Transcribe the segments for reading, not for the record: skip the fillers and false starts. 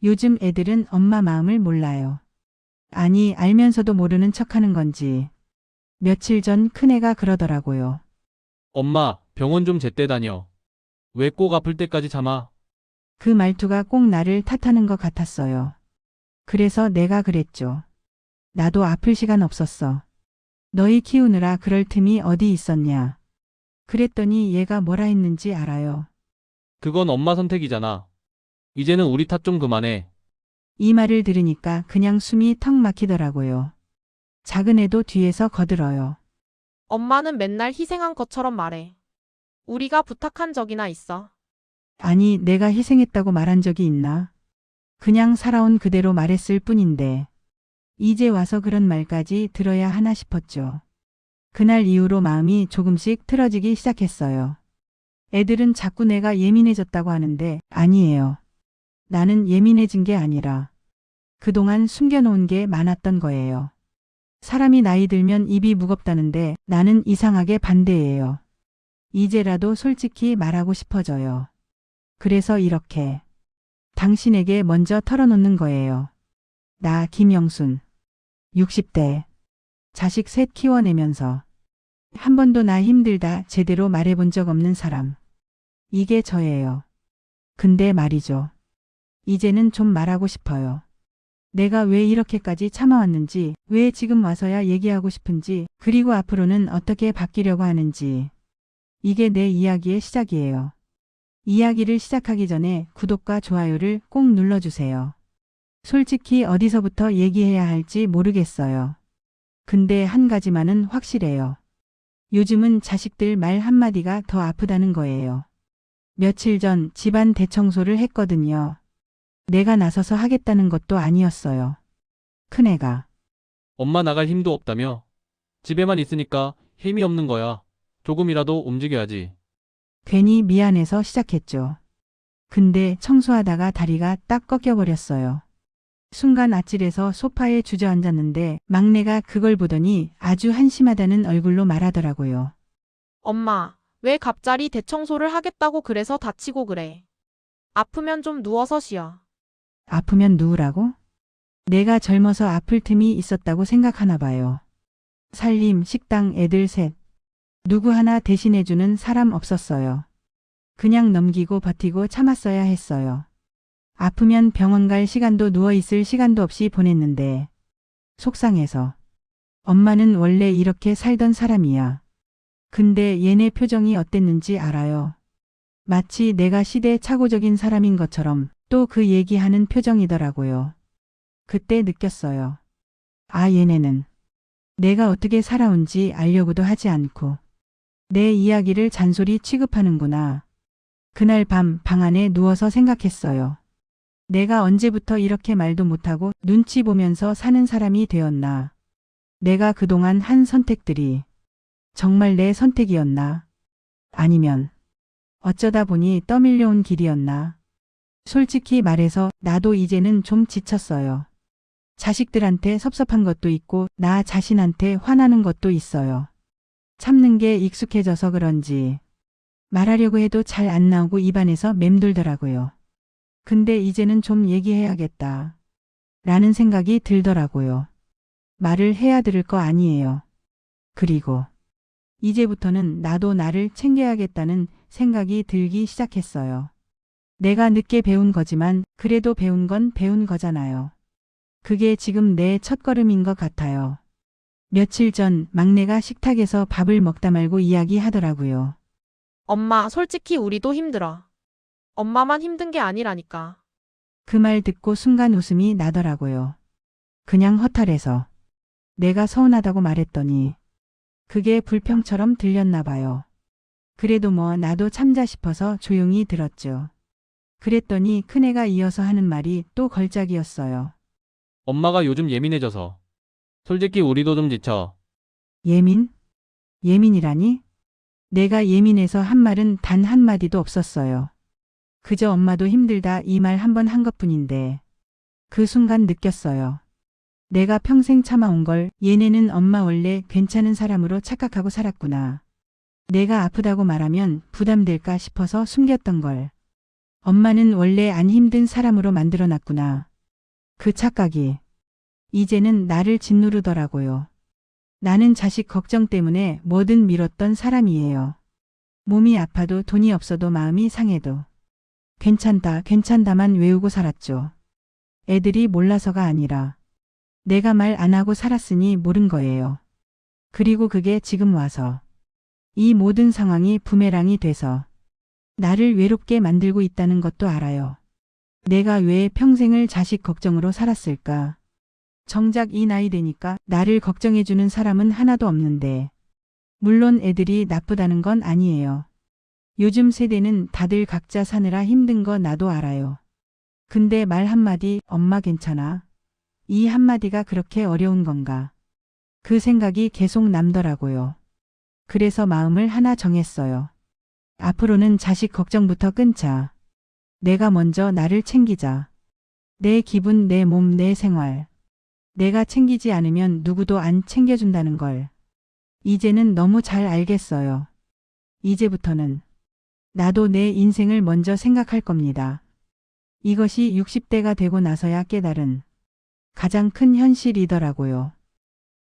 요즘 애들은 엄마 마음을 몰라요. 아니, 알면서도 모르는 척하는 건지. 며칠 전 큰애가 그러더라고요. 엄마, 병원 좀 제때 다녀. 왜 꼭 아플 때까지 참아? 그 말투가 꼭 나를 탓하는 것 같았어요. 그래서 내가 그랬죠. 나도 아플 시간 없었어. 너희 키우느라 그럴 틈이 어디 있었냐. 그랬더니 얘가 뭐라 했는지 알아요. 그건 엄마 선택이잖아. 이제는 우리 탓 좀 그만해. 이 말을 들으니까 그냥 숨이 턱 막히더라고요. 작은 애도 뒤에서 거들어요. 엄마는 맨날 희생한 것처럼 말해. 우리가 부탁한 적이나 있어. 아니, 내가 희생했다고 말한 적이 있나? 그냥 살아온 그대로 말했을 뿐인데. 이제 와서 그런 말까지 들어야 하나 싶었죠. 그날 이후로 마음이 조금씩 틀어지기 시작했어요. 애들은 자꾸 내가 예민해졌다고 하는데 아니에요. 나는 예민해진 게 아니라 그동안 숨겨놓은 게 많았던 거예요. 사람이 나이 들면 입이 무겁다는데 나는 이상하게 반대예요. 이제라도 솔직히 말하고 싶어져요. 그래서 이렇게 당신에게 먼저 털어놓는 거예요. 나 김영순. 60대. 자식 셋 키워내면서 한 번도 나 힘들다 제대로 말해본 적 없는 사람. 이게 저예요. 근데 말이죠. 이제는 좀 말하고 싶어요. 내가 왜 이렇게까지 참아왔는지, 왜 지금 와서야 얘기하고 싶은지, 그리고 앞으로는 어떻게 바뀌려고 하는지. 이게 내 이야기의 시작이에요. 이야기를 시작하기 전에 구독과 좋아요를 꼭 눌러주세요. 솔직히 어디서부터 얘기해야 할지 모르겠어요. 근데 한 가지만은 확실해요. 요즘은 자식들 말 한마디가 더 아프다는 거예요. 며칠 전 집안 대청소를 했거든요. 내가 나서서 하겠다는 것도 아니었어요. 큰애가 엄마 나갈 힘도 없다며? 집에만 있으니까 힘이 없는 거야. 조금이라도 움직여야지. 괜히 미안해서 시작했죠. 근데 청소하다가 다리가 딱 꺾여버렸어요. 순간 아찔해서 소파에 주저앉았는데 막내가 그걸 보더니 아주 한심하다는 얼굴로 말하더라고요. 엄마, 왜 갑자기 대청소를 하겠다고 그래서 다치고 그래? 아프면 좀 누워서 쉬어. 아프면 누우라고? 내가 젊어서 아플 틈이 있었다고 생각하나 봐요. 살림, 식당, 애들 셋. 누구 하나 대신해주는 사람 없었어요. 그냥 넘기고 버티고 참았어야 했어요. 아프면 병원 갈 시간도 누워있을 시간도 없이 보냈는데 속상해서 엄마는 원래 이렇게 살던 사람이야. 근데 얘네 표정이 어땠는지 알아요. 마치 내가 시대착오적인 사람인 것처럼 또 그 얘기하는 표정이더라고요. 그때 느꼈어요. 아, 얘네는 내가 어떻게 살아온지 알려고도 하지 않고 내 이야기를 잔소리 취급하는구나. 그날 밤 방 안에 누워서 생각했어요. 내가 언제부터 이렇게 말도 못하고 눈치 보면서 사는 사람이 되었나. 내가 그동안 한 선택들이 정말 내 선택이었나. 아니면 어쩌다 보니 떠밀려온 길이었나. 솔직히 말해서 나도 이제는 좀 지쳤어요. 자식들한테 섭섭한 것도 있고 나 자신한테 화나는 것도 있어요. 참는 게 익숙해져서 그런지 말하려고 해도 잘 안 나오고 입안에서 맴돌더라고요. 근데 이제는 좀 얘기해야겠다. 라는 생각이 들더라고요. 말을 해야 들을 거 아니에요. 그리고 이제부터는 나도 나를 챙겨야겠다는 생각이 들기 시작했어요. 내가 늦게 배운 거지만 그래도 배운 건 배운 거잖아요. 그게 지금 내 첫걸음인 것 같아요. 며칠 전 막내가 식탁에서 밥을 먹다 말고 이야기하더라고요. 엄마, 솔직히 우리도 힘들어. 엄마만 힘든 게 아니라니까. 그 말 듣고 순간 웃음이 나더라고요. 그냥 허탈해서 내가 서운하다고 말했더니 그게 불평처럼 들렸나 봐요. 그래도 뭐 나도 참자 싶어서 조용히 들었죠. 그랬더니 큰애가 이어서 하는 말이 또 걸작이었어요. 엄마가 요즘 예민해져서. 솔직히 우리도 좀 지쳐. 예민? 예민이라니? 내가 예민해서 한 말은 단 한마디도 없었어요. 그저 엄마도 힘들다 이 말 한 번 한 것뿐인데 그 순간 느꼈어요. 내가 평생 참아온 걸 얘네는 엄마 원래 괜찮은 사람으로 착각하고 살았구나. 내가 아프다고 말하면 부담될까 싶어서 숨겼던 걸. 엄마는 원래 안 힘든 사람으로 만들어놨구나. 그 착각이 이제는 나를 짓누르더라고요. 나는 자식 걱정 때문에 뭐든 미뤘던 사람이에요. 몸이 아파도 돈이 없어도 마음이 상해도 괜찮다, 괜찮다만 외우고 살았죠. 애들이 몰라서가 아니라 내가 말 안 하고 살았으니 모른 거예요. 그리고 그게 지금 와서 이 모든 상황이 부메랑이 돼서 나를 외롭게 만들고 있다는 것도 알아요. 내가 왜 평생을 자식 걱정으로 살았을까? 정작 이 나이 되니까 나를 걱정해주는 사람은 하나도 없는데, 물론 애들이 나쁘다는 건 아니에요. 요즘 세대는 다들 각자 사느라 힘든 거 나도 알아요. 근데 말 한마디, 엄마 괜찮아? 이 한마디가 그렇게 어려운 건가? 그 생각이 계속 남더라고요. 그래서 마음을 하나 정했어요. 앞으로는 자식 걱정부터 끊자. 내가 먼저 나를 챙기자. 내 기분, 내 몸, 내 생활. 내가 챙기지 않으면 누구도 안 챙겨준다는 걸. 이제는 너무 잘 알겠어요. 이제부터는 나도 내 인생을 먼저 생각할 겁니다. 이것이 60대가 되고 나서야 깨달은 가장 큰 현실이더라고요.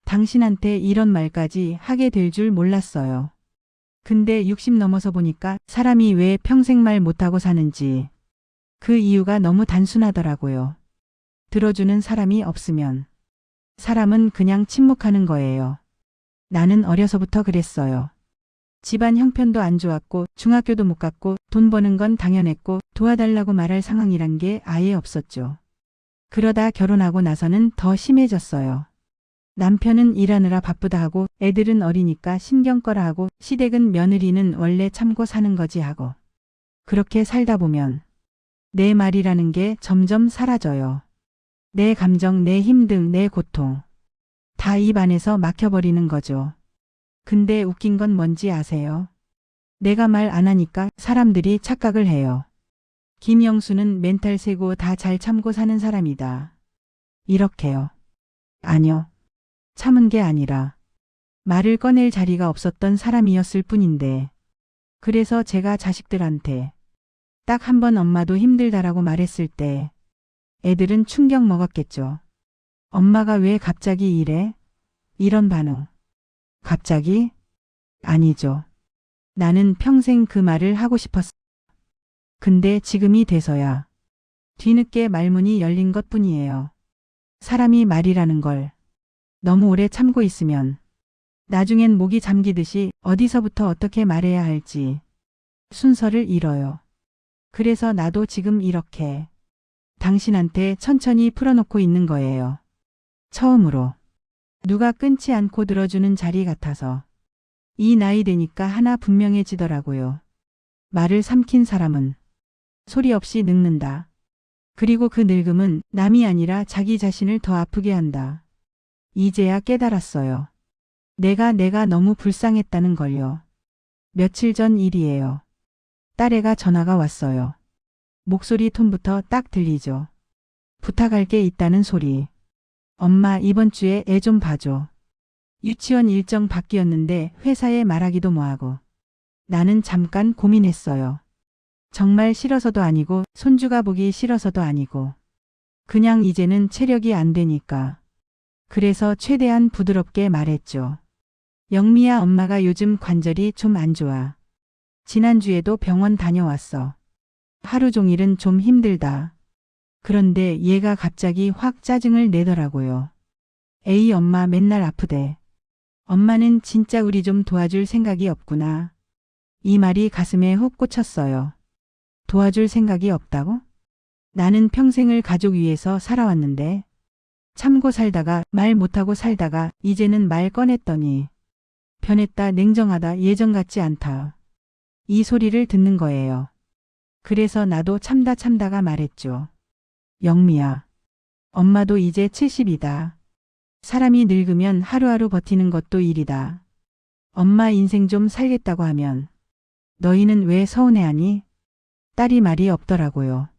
당신한테 이런 말까지 하게 될 줄 몰랐어요. 근데 60 넘어서 보니까 사람이 왜 평생 말 못하고 사는지 그 이유가 너무 단순하더라고요. 들어주는 사람이 없으면 사람은 그냥 침묵하는 거예요. 나는 어려서부터 그랬어요. 집안 형편도 안 좋았고 중학교도 못 갔고 돈 버는 건 당연했고 도와달라고 말할 상황이란 게 아예 없었죠. 그러다 결혼하고 나서는 더 심해졌어요. 남편은 일하느라 바쁘다 하고 애들은 어리니까 신경 꺼라 하고 시댁은 며느리는 원래 참고 사는 거지 하고 그렇게 살다 보면 내 말이라는 게 점점 사라져요. 내 감정, 내 힘듦, 내 고통 다 입 안에서 막혀버리는 거죠. 근데 웃긴 건 뭔지 아세요? 내가 말 안 하니까 사람들이 착각을 해요. 김영수는 멘탈 세고 다 잘 참고 사는 사람이다. 이렇게요. 아니요. 참은 게 아니라 말을 꺼낼 자리가 없었던 사람이었을 뿐인데 그래서 제가 자식들한테 딱 한 번 엄마도 힘들다라고 말했을 때 애들은 충격 먹었겠죠. 엄마가 왜 갑자기 이래? 이런 반응. 갑자기? 아니죠. 나는 평생 그 말을 하고 싶었어. 근데 지금이 돼서야 뒤늦게 말문이 열린 것뿐이에요. 사람이 말이라는 걸 너무 오래 참고 있으면 나중엔 목이 잠기듯이 어디서부터 어떻게 말해야 할지 순서를 잃어요. 그래서 나도 지금 이렇게 당신한테 천천히 풀어놓고 있는 거예요. 처음으로 누가 끊지 않고 들어주는 자리 같아서 이 나이 되니까 하나 분명해지더라고요. 말을 삼킨 사람은 소리 없이 늙는다. 그리고 그 늙음은 남이 아니라 자기 자신을 더 아프게 한다. 이제야 깨달았어요. 내가 너무 불쌍했다는 걸요. 며칠 전 일이에요. 딸애가 전화가 왔어요. 목소리 톤부터 딱 들리죠. 부탁할 게 있다는 소리. 엄마 이번 주에 애 좀 봐줘. 유치원 일정 바뀌었는데 회사에 말하기도 뭐하고. 나는 잠깐 고민했어요. 정말 싫어서도 아니고 손주가 보기 싫어서도 아니고 그냥 이제는 체력이 안 되니까. 그래서 최대한 부드럽게 말했죠. 영미야 엄마가 요즘 관절이 좀 안 좋아. 지난주에도 병원 다녀왔어. 하루 종일은 좀 힘들다. 그런데 얘가 갑자기 확 짜증을 내더라고요. 에이 엄마 맨날 아프대. 엄마는 진짜 우리 좀 도와줄 생각이 없구나. 이 말이 가슴에 훅 꽂혔어요. 도와줄 생각이 없다고? 나는 평생을 가족 위해서 살아왔는데 참고 살다가 말 못하고 살다가 이제는 말 꺼냈더니 변했다 냉정하다 예전 같지 않다. 이 소리를 듣는 거예요. 그래서 나도 참다가 말했죠. 영미야. 엄마도 이제 70이다. 사람이 늙으면 하루하루 버티는 것도 일이다. 엄마 인생 좀 살겠다고 하면 너희는 왜 서운해하니? 딸이 말이 없더라고요.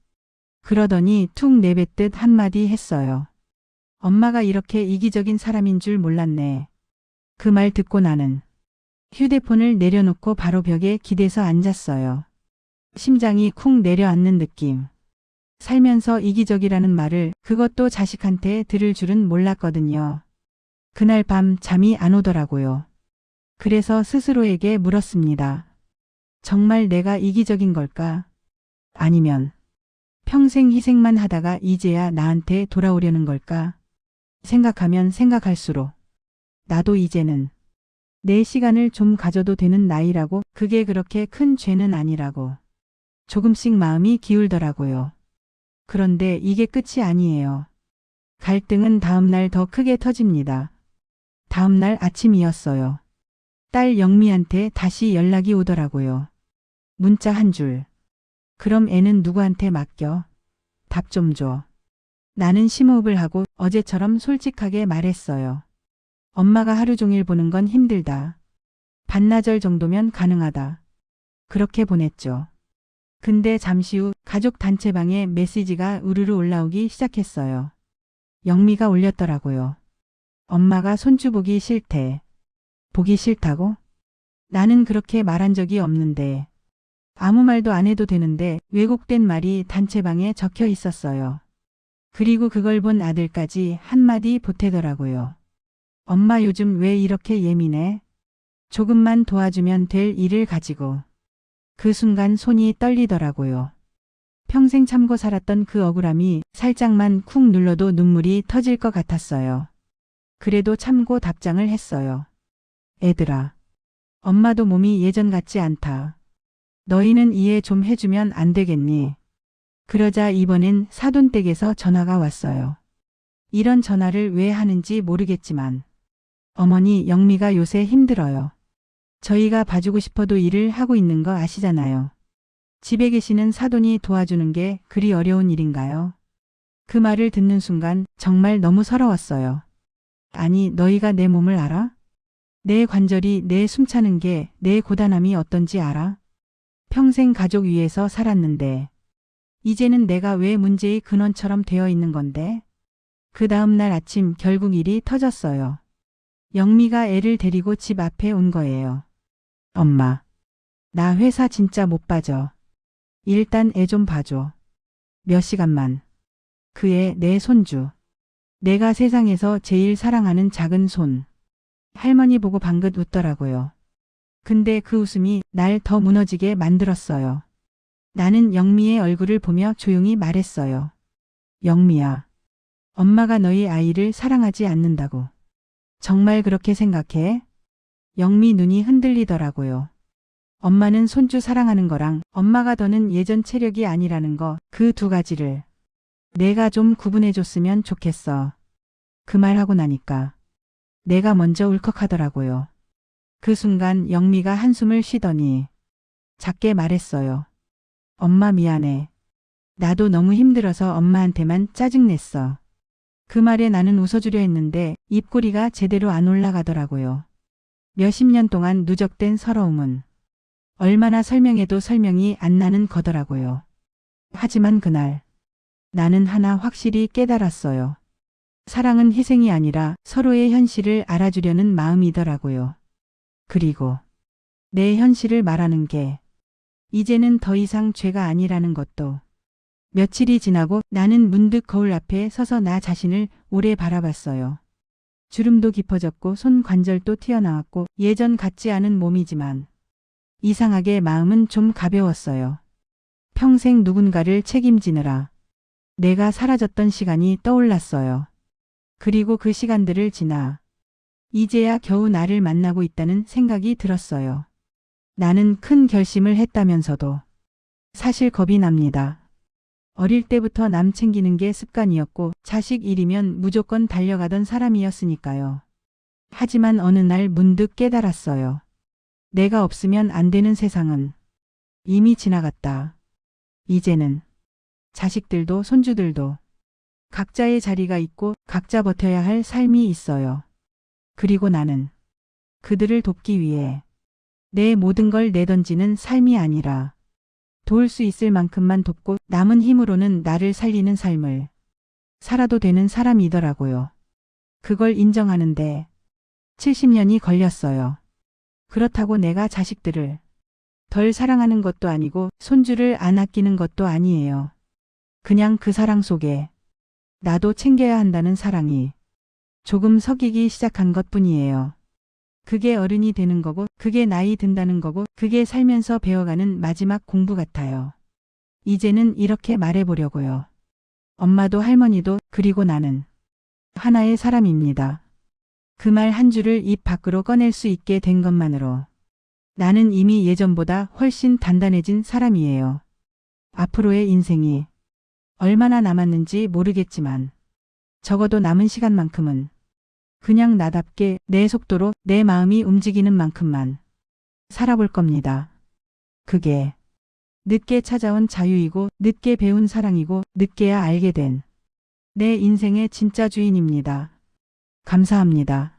그러더니 툭 내뱉듯 한마디 했어요. 엄마가 이렇게 이기적인 사람인 줄 몰랐네. 그 말 듣고 나는 휴대폰을 내려놓고 바로 벽에 기대서 앉았어요. 심장이 쿵 내려앉는 느낌. 살면서 이기적이라는 말을 그것도 자식한테 들을 줄은 몰랐거든요. 그날 밤 잠이 안 오더라고요. 그래서 스스로에게 물었습니다. 정말 내가 이기적인 걸까? 아니면 평생 희생만 하다가 이제야 나한테 돌아오려는 걸까? 생각하면 생각할수록 나도 이제는 내 시간을 좀 가져도 되는 나이라고, 그게 그렇게 큰 죄는 아니라고 조금씩 마음이 기울더라고요. 그런데 이게 끝이 아니에요. 갈등은 다음날 더 크게 터집니다. 다음날 아침이었어요. 딸 영미한테 다시 연락이 오더라고요. 문자 한 줄. 그럼 애는 누구한테 맡겨? 답 좀 줘. 나는 심호흡을 하고 어제처럼 솔직하게 말했어요. 엄마가 하루 종일 보는 건 힘들다. 반나절 정도면 가능하다. 그렇게 보냈죠. 근데 잠시 후 가족 단체방에 메시지가 우르르 올라오기 시작했어요. 영미가 올렸더라고요. 엄마가 손주 보기 싫대. 보기 싫다고? 나는 그렇게 말한 적이 없는데. 아무 말도 안 해도 되는데 왜곡된 말이 단체방에 적혀 있었어요. 그리고 그걸 본 아들까지 한마디 보태더라고요. 엄마 요즘 왜 이렇게 예민해? 조금만 도와주면 될 일을 가지고. 그 순간 손이 떨리더라고요. 평생 참고 살았던 그 억울함이 살짝만 쿵 눌러도 눈물이 터질 것 같았어요. 그래도 참고 답장을 했어요. 애들아, 엄마도 몸이 예전 같지 않다. 너희는 이해 좀 해주면 안 되겠니? 그러자 이번엔 사돈댁에서 전화가 왔어요. 이런 전화를 왜 하는지 모르겠지만 어머니, 영미가 요새 힘들어요. 저희가 봐주고 싶어도 일을 하고 있는 거 아시잖아요. 집에 계시는 사돈이 도와주는 게 그리 어려운 일인가요? 그 말을 듣는 순간 정말 너무 서러웠어요. 아니, 너희가 내 몸을 알아? 내 관절이, 내 숨차는 게, 내 고단함이 어떤지 알아? 평생 가족 위에서 살았는데 이제는 내가 왜 문제의 근원처럼 되어 있는 건데? 그 다음 날 아침 결국 일이 터졌어요. 영미가 애를 데리고 집 앞에 온 거예요. 엄마, 나 회사 진짜 못 빠져. 일단 애 좀 봐줘. 몇 시간만. 그 애 내 손주. 내가 세상에서 제일 사랑하는 작은 손. 할머니 보고 방긋 웃더라고요. 근데 그 웃음이 날 더 무너지게 만들었어요. 나는 영미의 얼굴을 보며 조용히 말했어요. 영미야, 엄마가 너희 아이를 사랑하지 않는다고. 정말 그렇게 생각해? 영미 눈이 흔들리더라고요. 엄마는 손주 사랑하는 거랑 엄마가 더는 예전 체력이 아니라는 거, 그 두 가지를 내가 좀 구분해줬으면 좋겠어. 그 말하고 나니까 내가 먼저 울컥하더라고요. 그 순간 영미가 한숨을 쉬더니 작게 말했어요. 엄마 미안해. 나도 너무 힘들어서 엄마한테만 짜증냈어. 그 말에 나는 웃어주려 했는데 입꼬리가 제대로 안 올라가더라고요. 몇십 년 동안 누적된 서러움은 얼마나 설명해도 설명이 안 나는 거더라고요. 하지만 그날 나는 하나 확실히 깨달았어요. 사랑은 희생이 아니라 서로의 현실을 알아주려는 마음이더라고요. 그리고 내 현실을 말하는 게 이제는 더 이상 죄가 아니라는 것도. 며칠이 지나고 나는 문득 거울 앞에 서서 나 자신을 오래 바라봤어요. 주름도 깊어졌고 손 관절도 튀어나왔고 예전 같지 않은 몸이지만 이상하게 마음은 좀 가벼웠어요. 평생 누군가를 책임지느라 내가 사라졌던 시간이 떠올랐어요. 그리고 그 시간들을 지나 이제야 겨우 나를 만나고 있다는 생각이 들었어요. 나는 큰 결심을 했다면서도 사실 겁이 납니다. 어릴 때부터 남 챙기는 게 습관이었고 자식 일이면 무조건 달려가던 사람이었으니까요. 하지만 어느 날 문득 깨달았어요. 내가 없으면 안 되는 세상은 이미 지나갔다. 이제는 자식들도 손주들도 각자의 자리가 있고 각자 버텨야 할 삶이 있어요. 그리고 나는 그들을 돕기 위해 내 모든 걸 내던지는 삶이 아니라 도울 수 있을 만큼만 돕고 남은 힘으로는 나를 살리는 삶을 살아도 되는 사람이더라고요. 그걸 인정하는데 70년이 걸렸어요. 그렇다고 내가 자식들을 덜 사랑하는 것도 아니고 손주를 안 아끼는 것도 아니에요. 그냥 그 사랑 속에 나도 챙겨야 한다는 사랑이 조금 섞이기 시작한 것뿐이에요. 그게 어른이 되는 거고, 그게 나이 든다는 거고, 그게 살면서 배워가는 마지막 공부 같아요. 이제는 이렇게 말해보려고요. 엄마도 할머니도 그리고 나는 하나의 사람입니다. 그 말 한 줄을 입 밖으로 꺼낼 수 있게 된 것만으로 나는 이미 예전보다 훨씬 단단해진 사람이에요. 앞으로의 인생이 얼마나 남았는지 모르겠지만 적어도 남은 시간만큼은 그냥 나답게 내 속도로 내 마음이 움직이는 만큼만 살아볼 겁니다. 그게 늦게 찾아온 자유이고 늦게 배운 사랑이고 늦게야 알게 된 내 인생의 진짜 주인입니다. 감사합니다.